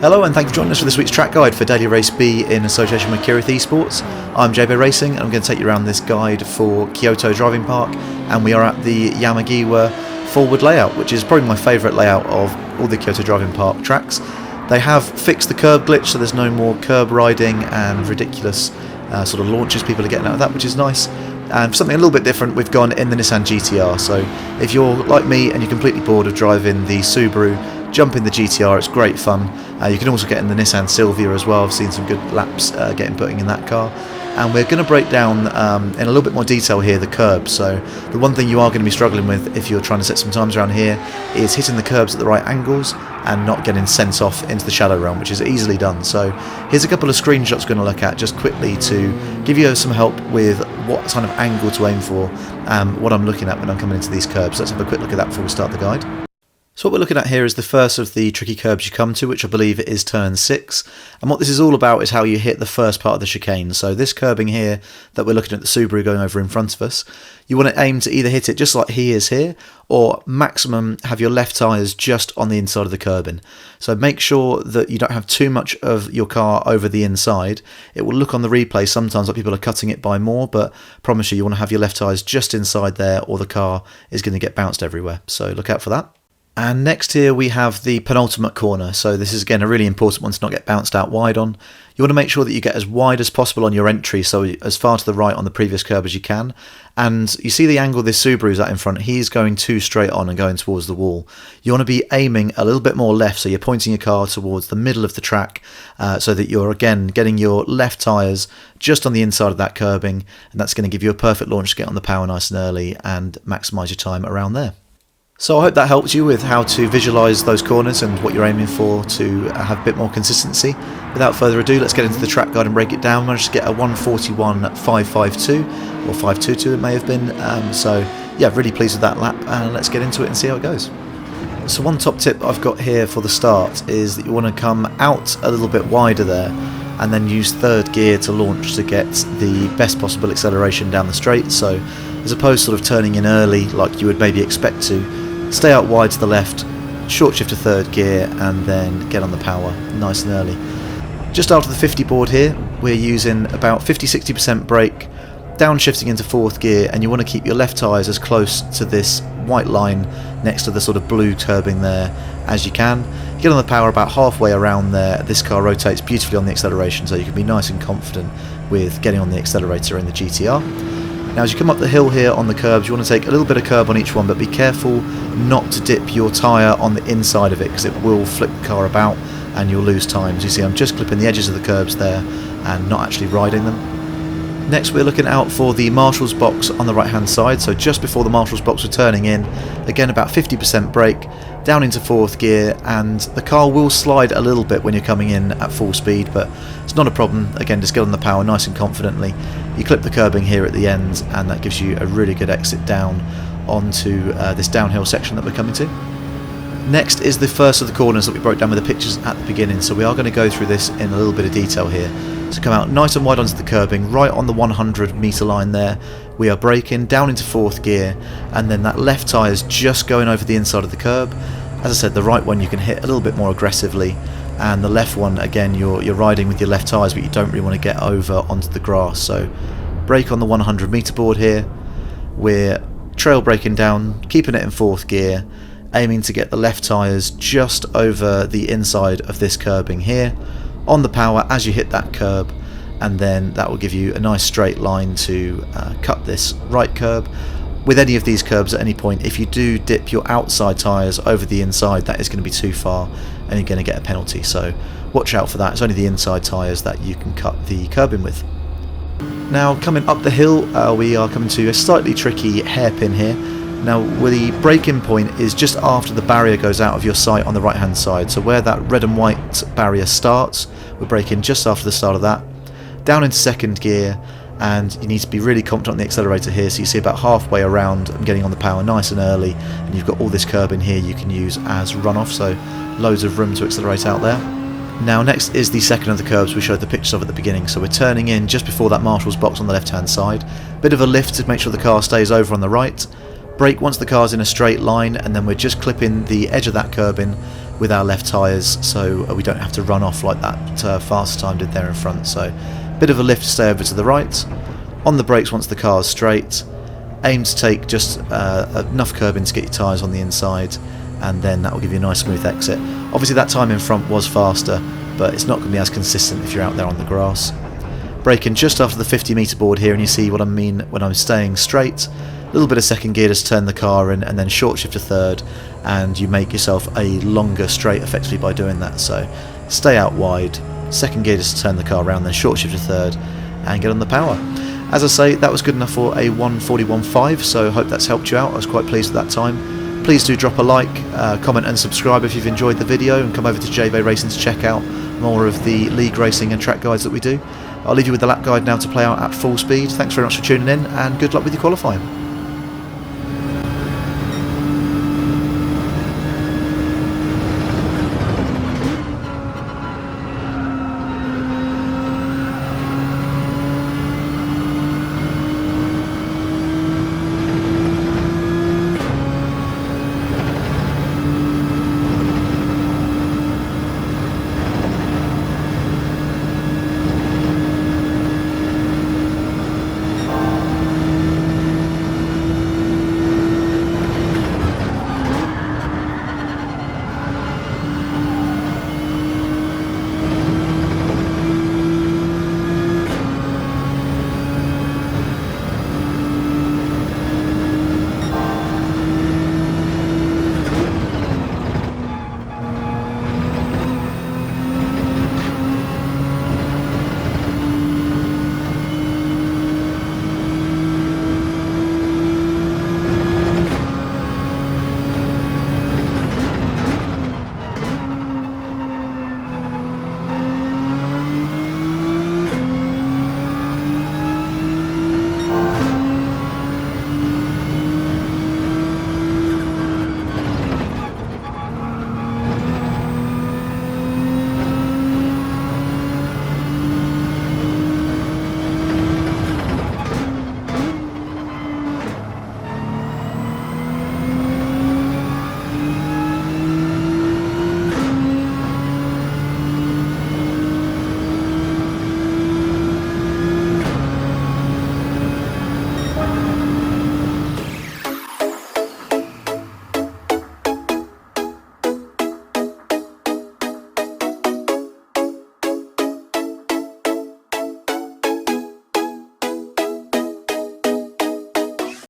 Hello and thank you for joining us for this week's track guide for Daily Race B in association with Kireth eSports. I'm JB Racing and I'm going to take you around this guide for Kyoto Driving Park, and we are at the Yamagiwa forward layout, which is probably my favourite layout of all the Kyoto Driving Park tracks. They have fixed the curb glitch, so there's no more curb riding and ridiculous sort of launches people are getting out of that, which is nice. And for something a little bit different, we've gone in the Nissan GT-R. So if you're like me and you're completely bored of driving the Subaru, jump in the GT-R, it's great fun. You can also get in the Nissan Silvia as well. I've seen some good laps getting putting in that car. And we're going to break down in a little bit more detail here the curbs. So the one thing you are going to be struggling with if you're trying to set some times around here is hitting the curbs at the right angles and not getting sent off into the shadow realm, which is easily done. So here's a couple of screenshots we're going to look at just quickly to give you some help with what kind of angle to aim for, what I'm looking at when I'm coming into these curbs. Let's have a quick look at that before we start the guide. So what we're looking at here is the first of the tricky curbs you come to, which I believe is turn 6. And what this is all about is how you hit the first part of the chicane. So this curbing here that we're looking at the Subaru going over in front of us, you want to aim to either hit it just like he is here, or maximum have your left tyres just on the inside of the curbing. So make sure that you don't have too much of your car over the inside. It will look on the replay sometimes like people are cutting it by more, but I promise you want to have your left tyres just inside there or the car is going to get bounced everywhere. So look out for that. And next here we have the penultimate corner. So this is again a really important one to not get bounced out wide on. You want to make sure that you get as wide as possible on your entry, so as far to the right on the previous curb as you can. And you see the angle this Subaru's at in front, he's going too straight on and going towards the wall. You want to be aiming a little bit more left, so you're pointing your car towards the middle of the track, so that you're again getting your left tyres just on the inside of that curbing, and that's going to give you a perfect launch to get on the power nice and early and maximise your time around there. So I hope that helps you with how to visualise those corners and what you're aiming for to have a bit more consistency. Without further ado, let's get into the track guide and break it down. I managed to get a 1:41.552 or 5:22 it may have been. So yeah, really pleased with that lap, and let's get into it and see how it goes. So one top tip I've got here for the start is that you want to come out a little bit wider there and then use third gear to launch to get the best possible acceleration down the straight. So as opposed to sort of turning in early like you would maybe expect to, stay out wide to the left, short shift to third gear, and then get on the power nice and early. Just after the 50 board here, we're using about 50-60% brake, downshifting into fourth gear, and you want to keep your left tyres as close to this white line next to the sort of blue curbing there as you can. Get on the power about halfway around there. This car rotates beautifully on the acceleration, so you can be nice and confident with getting on the accelerator in the GT-R. Now as you come up the hill here on the curbs, you want to take a little bit of curb on each one, but be careful not to dip your tyre on the inside of it, because it will flip the car about and you'll lose time. As you see, I'm just clipping the edges of the curbs there and not actually riding them. Next we're looking out for the marshal's box on the right hand side, so just before the marshal's box we're turning in, again about 50% brake, down into fourth gear, and the car will slide a little bit when you're coming in at full speed, but it's not a problem. Again, just get on the power nice and confidently. You clip the curbing here at the end, and that gives you a really good exit down onto this downhill section that we're coming to. Next is the first of the corners that we broke down with the pictures at the beginning, so we are going to go through this in a little bit of detail here. So come out nice and wide onto the curbing, right on the 100 metre line there. We are braking down into fourth gear, and then that left tyre is just going over the inside of the curb. As I said, the right one you can hit a little bit more aggressively, and the left one, again, you're riding with your left tyres, but you don't really want to get over onto the grass. So brake on the 100 metre board here. We're trail braking down, keeping it in fourth gear, aiming to get the left tyres just over the inside of this curbing here, on the power as you hit that curb, and then that will give you a nice straight line to cut this right curb. With any of these curbs at any point, if you do dip your outside tyres over the inside, that is going to be too far and you're going to get a penalty, so watch out for that. It's only the inside tyres that you can cut the curbing with. Now coming up the hill, we are coming to a slightly tricky hairpin here. Now the braking point is just after the barrier goes out of your sight on the right hand side, so where that red and white barrier starts, we're braking just after the start of that, down into second gear, and you need to be really confident on the accelerator here, so you see about halfway around and getting on the power nice and early, and you've got all this curb in here you can use as runoff, so loads of room to accelerate out there. Now next is the second of the curbs we showed the pictures of at the beginning, so we're turning in just before that marshal's box on the left hand side, bit of a lift to make sure the car stays over on the right, brake once the car's in a straight line, and then we're just clipping the edge of that curb in with our left tyres, so we don't have to run off like that fast time did there in front. So bit of a lift to stay over to the right. On the brakes once the car's straight. Aim to take just enough curbing to get your tyres on the inside, and then that will give you a nice smooth exit. Obviously that time in front was faster, but it's not going to be as consistent if you're out there on the grass. Braking just after the 50-metre board here, and you see what I mean when I'm staying straight. A little bit of second gear to turn the car in, and then short shift to third, and you make yourself a longer straight effectively by doing that. So stay out wide, second gear just to turn the car around, then short shift to third, and get on the power. As I say, that was good enough for a 1:41.5, so I hope that's helped you out. I was quite pleased with that time. Please do drop a like, comment and subscribe if you've enjoyed the video, and come over to JV Racing to check out more of the league racing and track guides that we do. I'll leave you with the lap guide now to play out at full speed. Thanks very much for tuning in, and good luck with your qualifying.